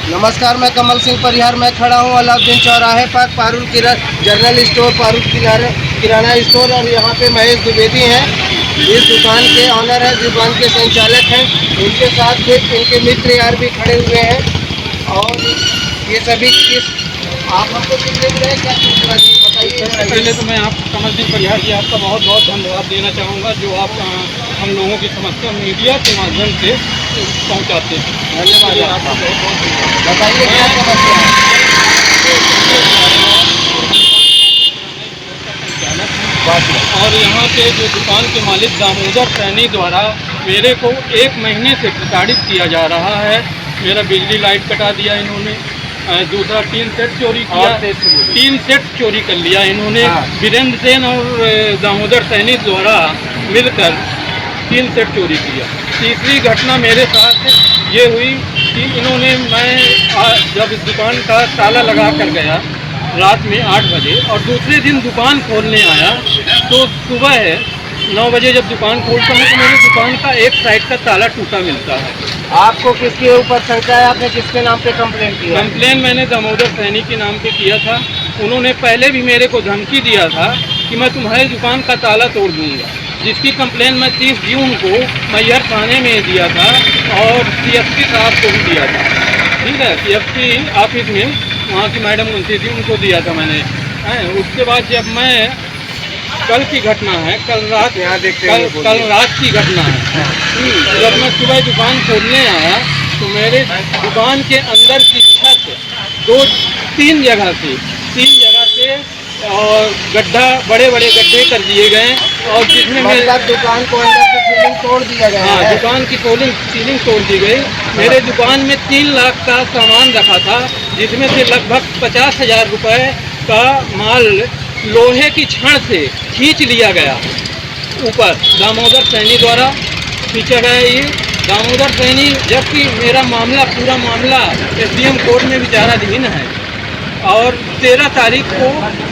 नमस्कार, मैं कमल सिंह परिहार। मैं खड़ा हूँ अलाउद्दीन चौराहे पर, पारुल जनरल स्टोर, पारुल किराना स्टोर, और यहाँ पे महेश द्विवेदी हैं। इस दुकान के ऑनर हैं, दुकान के संचालक हैं। उनके साथ फिर इनके मित्र यार भी खड़े हुए हैं। और ये सभी आप हमको कितने मिले हैं, क्या बताइए। सबसे पहले तो मैं आप कमल सिंह परिहार जी आपका बहुत बहुत धन्यवाद देना चाहूँगा, जो आप हम लोगों की समस्या मीडिया के माध्यम से पहुँचाते हैं। धन्यवाद आपका बहुत बहुत बताइए क्या समस्या है। और यहाँ के जो दुकान के मालिक दामोदर सैनी द्वारा मेरे को 1 महीने से प्रताड़ित किया जा रहा है। मेरा बिजली लाइट कटा दिया इन्होंने, दूसरा 3 सेट चोरी किया, 3 सेट चोरी कर लिया इन्होंने। वीरेंद्र सेन और दामोदर सैनी द्वारा मिलकर 3 सेट चोरी किया। तीसरी घटना मेरे साथ ये हुई कि इन्होंने, मैं जब इस दुकान का ताला लगा कर गया रात में 8 बजे, और दूसरे दिन दुकान खोलने आया तो सुबह 9 बजे जब दुकान खोलता हूँ तो मेरी दुकान का एक साइड का ताला टूटा मिलता है। आपको किसके ऊपर शंका है? आपने किसके नाम पे कंप्लेन किया? कंप्लेन मैंने दामोदर सैनी के नाम पे किया था। उन्होंने पहले भी मेरे को धमकी दिया था कि मैं तुम्हारी दुकान का ताला तोड़ दूंगा, जिसकी कंप्लेन मैं 30 जून को मैहर थाने में दिया था और CSP साहब को भी दिया था। ठीक है, CSP ऑफिस में वहाँ की मैडम मुंशी थी, उनको दिया था मैंने। उसके बाद जब मैं, कल की घटना है, कल रात की घटना है। जब मैं सुबह दुकान खोलने आया तो मेरे दुकान के अंदर की छत 3 जगह से और गड्ढा, बड़े बड़े गड्ढे कर दिए गए, और जिसमें मतलब दुकान को अंदर से सीलिंग तोड़ दिया गया है। दुकान की सीलिंग तोड़ दी गई। मेरे दुकान में 3 लाख का सामान रखा था, जिसमें से लगभग 50,000 रुपये का माल लोहे की छड़ से खींच लिया गया ऊपर। दामोदर सैनी द्वारा खींचा गया ये। दामोदर सैनी, जबकि मेरा मामला, पूरा मामला SDM कोर्ट में विचाराधीन है और 13 तारीख को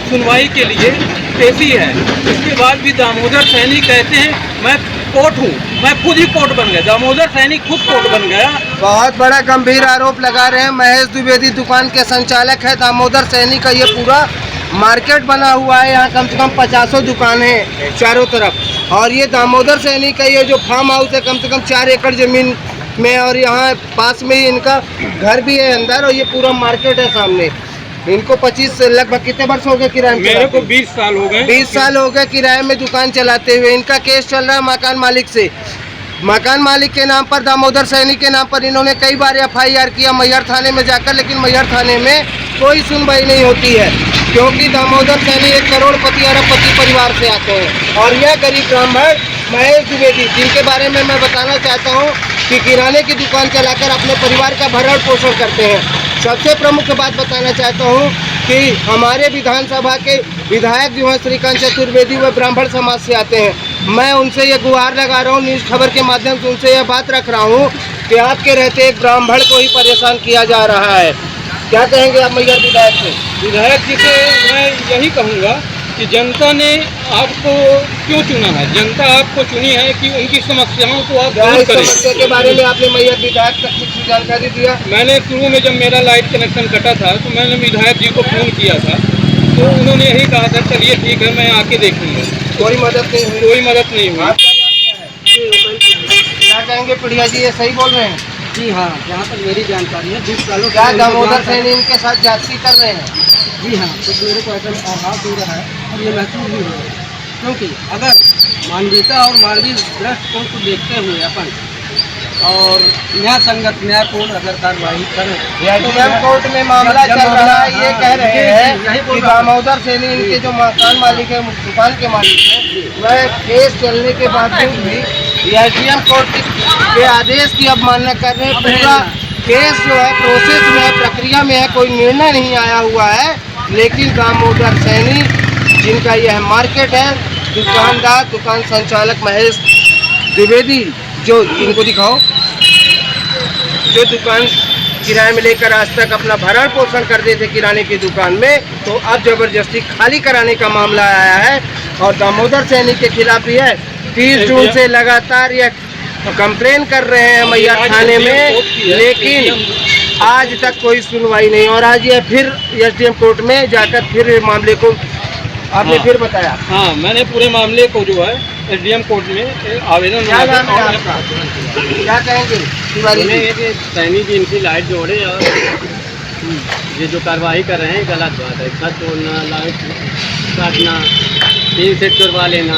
सुनवाई के लिए पेशी है। इसके बाद भी दामोदर सैनी कहते हैं मैं कोर्ट हूँ, मैं खुद ही कोर्ट बन गया। दामोदर सैनी खुद कोर्ट बन गया। बहुत बड़ा गंभीर आरोप लगा रहे हैं। महेश द्विवेदी दुकान के संचालक है। दामोदर सैनी का ये पूरा मार्केट बना हुआ है। यहाँ कम से कम 50 दुकानें हैं चारों तरफ, और ये दामोदर सैनी का ये जो फार्म हाउस है कम से कम 4 एकड़ जमीन में, और यहाँ पास में ही इनका घर भी है अंदर, और ये पूरा मार्केट है सामने। इनको 25 लगभग कितने वर्ष हो गए किराए में? मेरे को 20 साल हो गए। 20 साल हो गए किराए में दुकान चलाते हुए। इनका केस चल रहा है मकान मालिक से। मकान मालिक के नाम पर, दामोदर सैनी के नाम पर इन्होंने कई बार FIR किया मैहर थाने में जाकर, लेकिन मैहर थाने में कोई सुनवाई नहीं होती है, क्योंकि दामोदर सैनी एक करोड़पति अरबपति परिवार से आते हैं, और यह गरीब ब्राह्मण महेश द्विवेदी, जिनके बारे में मैं बताना चाहता हूँ कि किराने की दुकान चलाकर अपने परिवार का भरण पोषण करते हैं। सबसे प्रमुख बात बताना चाहता हूँ कि हमारे विधानसभा के विधायक जो हैं श्रीकांत चतुर्वेदी, वह ब्राह्मण समाज से आते हैं। मैं उनसे ये गुहार लगा रहा हूँ, न्यूज़ खबर के माध्यम से उनसे यह बात रख रहा हूँ कि आपके रहते एक ब्राह्मण को ही परेशान किया जा रहा है। क्या कहेंगे आप मैहर विधायक से? विधायक जी से मैं यही कहूँगा कि जनता ने आपको क्यों चुना है? जनता आपको चुनी है कि उनकी समस्याओं को आप दूर करें। समस्या के बारे में आपने मैहर विधायक तक कुछ जानकारी दिया? मैंने शुरू में जब मेरा लाइट कनेक्शन कटा था तो मैंने विधायक जी को फ़ोन किया था, तो उन्होंने यही कहा था चलिए ठीक है मैं आके देखूँगा। कोई मदद नहीं हुई? कोई मदद नहीं हुई। आपका नाम क्या है? क्या कहेंगे प्रिया जी, ये सही बोल रहे हैं? जी हाँ, जहाँ तक मेरी जानकारी है 20 सालों क्या दामोदर सैनी इनके साथ जाति कर रहे हैं? जी हाँ, तो मेरे को ऐसा आभास हो रहा है और ये महसूस भी हो रहा है, क्योंकि अगर मानवीयता और मानवीय दृष्टिकोण को देखते हुए अपन और न्याय संगत, न्यायपूर्ण अगर कार्रवाई करें। SDM कोर्ट में मामला चल रहा है, ये कह रहे हैं कि दामोदर सैनी इनके जो मकान मालिक है, दुकान के मालिक हैं, वह केस चलने के बावजूद भी SDM कोर्ट के आदेश की अवमानना कर रहे हैं। पूरा केस जो है प्रोसेस में है, प्रक्रिया में है, कोई निर्णय नहीं आया हुआ है, लेकिन दामोदर सैनी, जिनका यह मार्केट है, दुकानदार, दुकान संचालक महेश द्विवेदी, जो इनको दिखाओ, जो दुकान किराए में लेकर आज तक अपना भरण पोषण करते थे किराने की दुकान में, तो अब जबरदस्ती खाली कराने का मामला आया है और दामोदर सैनी के खिलाफ ही है। 30 जून से लगातार यह कंप्लेन कर रहे हैं मैहर थाने में, लेकिन आज तक कोई सुनवाई नहीं, और आज ये फिर एसडीएम कोर्ट में जाकर फिर मामले को आपने हाँ। फिर बताया। हाँ, मैंने पूरे मामले को जो है एसडीएम कोर्ट में आवेदन क्या बनाया नाम है और आपका? क्या कहेंगे तिवारी जी? ये सैनी जी इनकी लाइट जोड़े और ये जो कार्रवाई कर रहे हैं गलत बात है। छत तोड़ना, लाइट काटना, 3 सेट करवा लेना,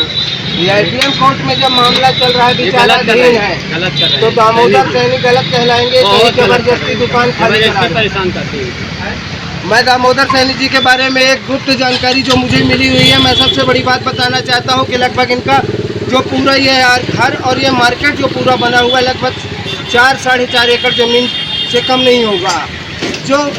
ये एसडीएम कोर्ट में जब मामला चल रहा है ये गलत कर रहे विचाराधीन हैं, है, गलत कर रहे तो हैं। दामोदर सैनी गलत कहलाएंगे, बहुत कहीं गलत जबरदस्ती दुकान खाली करा जबरदस्ती रहे हैं। परेशान करती है। मैं दामोदर सैनी जी के बारे में एक गुप्त जानकारी जो मुझे मिली हुई है, मैं सबसे बड़ी बात बताना चाहता हूँ कि लगभग इनका जो पूरा ये घर और ये मार्केट जो पूरा बना हुआ है लगभग 4 साढ़े 4 एकड़ ज़मीन से कम नहीं होगा, जो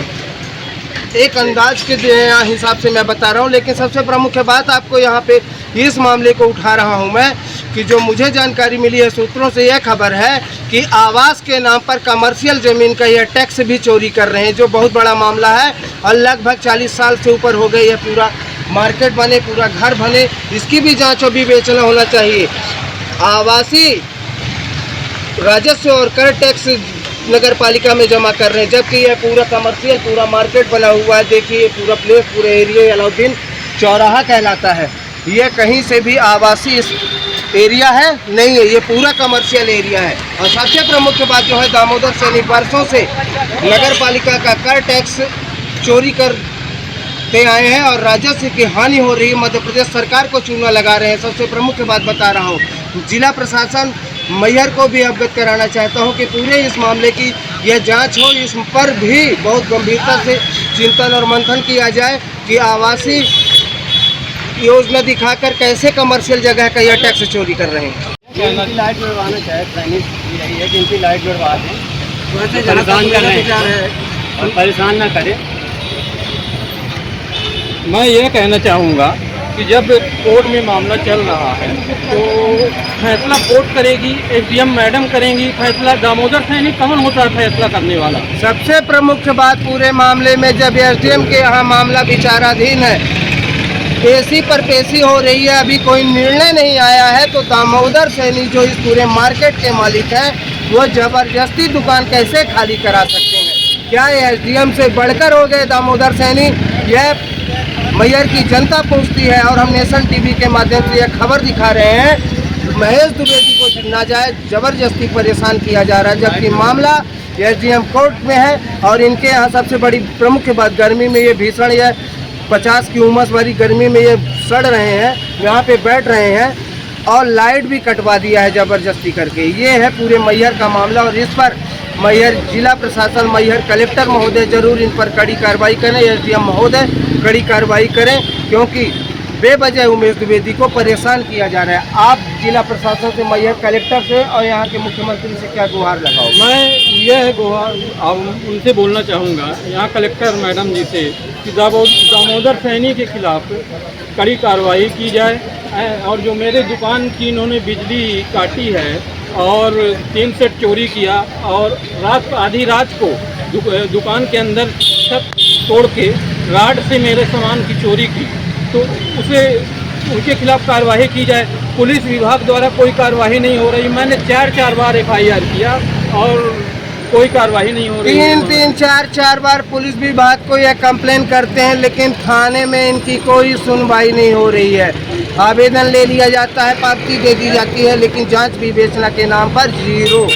एक अंदाज के हिसाब से मैं बता रहा हूँ। लेकिन सबसे प्रमुख बात आपको यहाँ पे इस मामले को उठा रहा हूँ मैं कि जो मुझे जानकारी मिली है सूत्रों से, यह खबर है कि आवास के नाम पर कमर्शियल ज़मीन का यह टैक्स भी चोरी कर रहे हैं, जो बहुत बड़ा मामला है। और लगभग 40 साल से ऊपर हो गई है, पूरा मार्केट बने, पूरा घर बने, इसकी भी जांच और विवेचना होना चाहिए। आवासीय राजस्व और कर टैक्स नगर पालिका में जमा कर रहे हैं, जबकि यह पूरा कमर्शियल पूरा मार्केट बना हुआ है। देखिए पूरा प्लेस, पूरे एरिया अलाउद्दीन चौराहा कहलाता है। ये कहीं से भी आवासीय एरिया है नहीं है, ये पूरा कमर्शियल एरिया है। और सबसे प्रमुख बात जो है, दामोदर सैनी वर्षों से नगर पालिका का कर टैक्स चोरी करते आए हैं और राजस्व की हानि हो रही है। मध्य प्रदेश सरकार को चूना लगा रहे हैं। सबसे प्रमुख बात बता रहा हूँ, जिला प्रशासन मैहर को भी अवगत कराना चाहता हूं कि पूरे इस मामले की यह जांच हो, इस पर भी बहुत गंभीरता से चिंतन और मंथन किया जाए कि आवासीय योजना दिखाकर कैसे कमर्शियल जगह का यह टैक्स चोरी कर रहे हैं। इनकी लाइट जुड़वाना चाहे सैनी यही है कि इनकी लाइट जुड़वा दें, वैसे परेशान कर रहे विचार है। हैं और परेशान ना करें। मैं ये कहना चाहूँगा कि जब कोर्ट में मामला चल रहा है तो फैसला कोर्ट करेगी, एसडीएम मैडम करेंगी फैसला। दामोदर सैनी कौन होता है फैसला करने वाला? सबसे प्रमुख बात पूरे मामले में, जब एसडीएम के यहाँ मामला विचाराधीन है, पेशी पर पेशी हो रही है, अभी कोई निर्णय नहीं आया है, तो दामोदर सैनी जो इस पूरे मार्केट के मालिक हैं, वो जबरदस्ती दुकान कैसे खाली करा सकते हैं? क्या ये एसडीएम से बढ़कर हो गए दामोदर सैनी? यह मैहर की जनता पूछती है और हम नेशन टीवी के माध्यम से यह खबर दिखा रहे हैं। महेश द्विवेदी को नाजायज जबरदस्ती परेशान किया जा रहा है, जबकि मामला एसडीएम कोर्ट में है। और इनके यहाँ सबसे बड़ी प्रमुख बात, गर्मी में ये भीषण, यह 50 की उमस वाली गर्मी में ये सड़ रहे हैं, यहाँ पे बैठ रहे हैं और लाइट भी कटवा दिया है जबरदस्ती करके। ये है पूरे मैहर का मामला और इस पर मैहर जिला प्रशासन, मैहर कलेक्टर महोदय जरूर इन पर कड़ी कार्रवाई करें, एसडीएम महोदय कड़ी कार्रवाई करें, क्योंकि बेवजह उमेश द्विवेदी को परेशान किया जा रहा है। आप जिला प्रशासन से, मैहर कलेक्टर से और यहाँ के मुख्यमंत्री से क्या गुहार लगाओ? मैं यह गुहार उनसे बोलना चाहूँगा, यहाँ कलेक्टर मैडम जी से, कि दामोदर सैनी के खिलाफ कड़ी कार्रवाई की जाए और जो मेरे दुकान की इन्होंने बिजली काटी है और 3 सेट चोरी किया और आधी रात को दुकान के अंदर छत तोड़ के राड से मेरे सामान की चोरी की, तो उनके खिलाफ कार्रवाई की जाए। पुलिस विभाग द्वारा कोई कार्रवाई नहीं हो रही। मैंने 4 बार एफआईआर किया और कोई कार्रवाई नहीं हो रही। 4 बार पुलिस विभाग को यह कंप्लेन करते हैं, लेकिन थाने में इनकी कोई सुनवाई नहीं हो रही है। आवेदन ले लिया जाता है, पावती दे दी जाती है, लेकिन जांच विवेचना के नाम पर जीरो,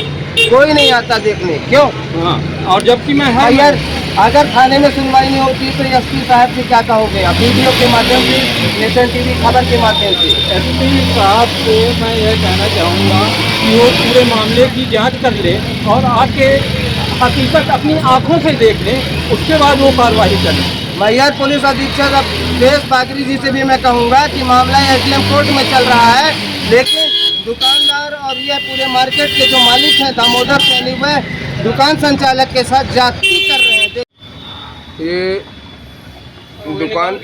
कोई नहीं आता देखने। क्यों? हाँ, और जबकि मैं यार, अगर थाने में सुनवाई नहीं होती तो एसपी साहब से क्या कहोगे आप? वीडियो के माध्यम से, नेशन टीवी खबर के माध्यम से एसपी साहब से मैं यह कहना चाहूँगा कि वो पूरे मामले की जांच कर ले और आके हकीकत अपनी आंखों से देख लें, उसके बाद वो कार्रवाई करें। मैहर पुलिस अधीक्षक देश बागरी जी से भी मैं कहूँगा कि मामला एसडीएम कोर्ट में चल रहा है, लेकिन दुकानदार और यह पूरे मार्केट के जो मालिक हैं दामोदर सैनी, वह दुकान संचालक के साथ जाति कर रहे हैं। ये दुकान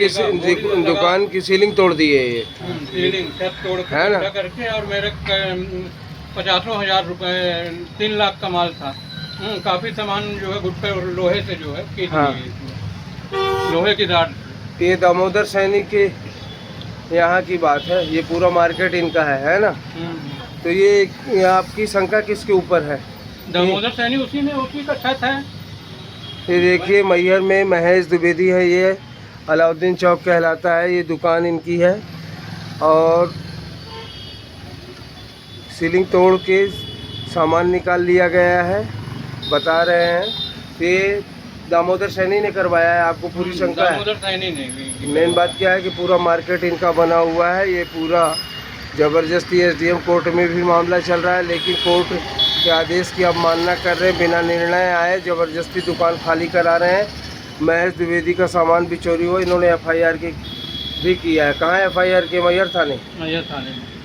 की सीलिंग तोड़ दी है, ये सीलिंग छत तोड़ है ना? करके, और मेरे 50,000 रुपए 3 लाख का माल था। काफी सामान जो है गुटके और लोहे से जो है हाँ। लोहे की राड। ये दामोदर सैनी के यहाँ की बात है, ये पूरा मार्केट इनका है ना? तो ये आपकी शंका किसके ऊपर है? दामोदर सैनी उसी का छत है। ये देखिए मैहर में महेश द्विवेदी है, ये अलाउद्दीन चौक कहलाता है, ये दुकान इनकी है। और सीलिंग तोड़ के सामान निकाल लिया गया है, बता रहे हैं। ये दामोदर सैनी ने करवाया है, आपको पूरी शंका है? दामोदर सैनी ने। मेन बात क्या है कि पूरा मार्केट इनका बना हुआ है। ये पूरा ज़बरदस्ती एसडीएम कोर्ट में भी मामला चल रहा है, लेकिन कोर्ट के आदेश की अवमानना कर रहे हैं, बिना निर्णय आए ज़बरदस्ती दुकान खाली करा रहे हैं। महेश द्विवेदी का सामान भी चोरी हुआ, इन्होंने एफआईआर भी किया है। कहाँ एफआईआर की? मैहर थाने। मैहर थाने में।